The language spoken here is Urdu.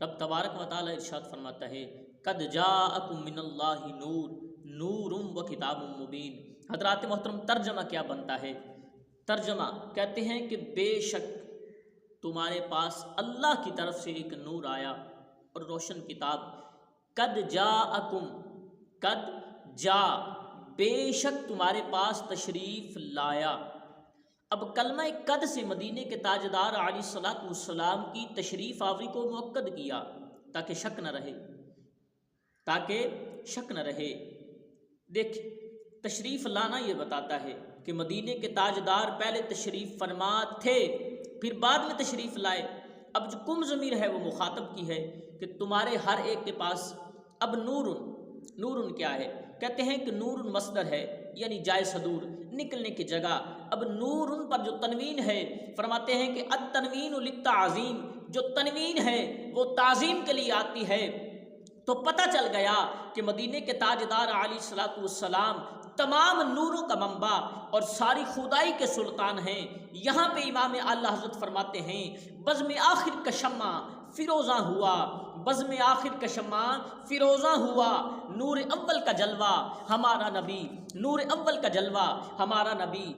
رب تبارک و تعالی ارشاد فرماتا ہے قد جاءکم من اللہ نور نور و کتاب مبین۔ حضرات محترم ترجمہ کیا بنتا ہے؟ ترجمہ کہتے ہیں کہ بے شک تمہارے پاس اللہ کی طرف سے ایک نور آیا اور روشن کتاب۔ قد جاءکم، قد جا، بے شک تمہارے پاس تشریف لایا۔ اب کلمہ قد سے مدینے کے تاجدار علیہ الصلوۃ والسلام کی تشریف آوری کو مؤکد کیا تاکہ شک نہ رہے، تاکہ شک نہ رہے۔ دیکھ، تشریف لانا یہ بتاتا ہے کہ مدینے کے تاجدار پہلے تشریف فرما تھے، پھر بعد میں تشریف لائے۔ اب جو کم ضمیر ہے وہ مخاطب کی ہے کہ تمہارے ہر ایک کے پاس اب نورن۔ نورن کیا ہے؟ کہتے ہیں کہ نورن مصدر ہے، یعنی جائے صدور، نکلنے کی جگہ۔ اب نورن پر جو تنوین ہے، فرماتے ہیں کہ التنوین للتعظیم، جو تنوین ہے وہ تعظیم کے لیے آتی ہے۔ تو پتہ چل گیا کہ مدینے کے تاجدار علیہ الصلوۃ والسلام تمام نوروں کا منبع اور ساری خدائی کے سلطان ہیں۔ یہاں پہ امام اعلیٰ حضرت فرماتے ہیں بزم آخر کا شمع فیروزاں ہوا، بزم آخر کا شمع فیروزاں ہوا، نور اول کا جلوہ ہمارا نبی، نور اول کا جلوہ ہمارا نبی۔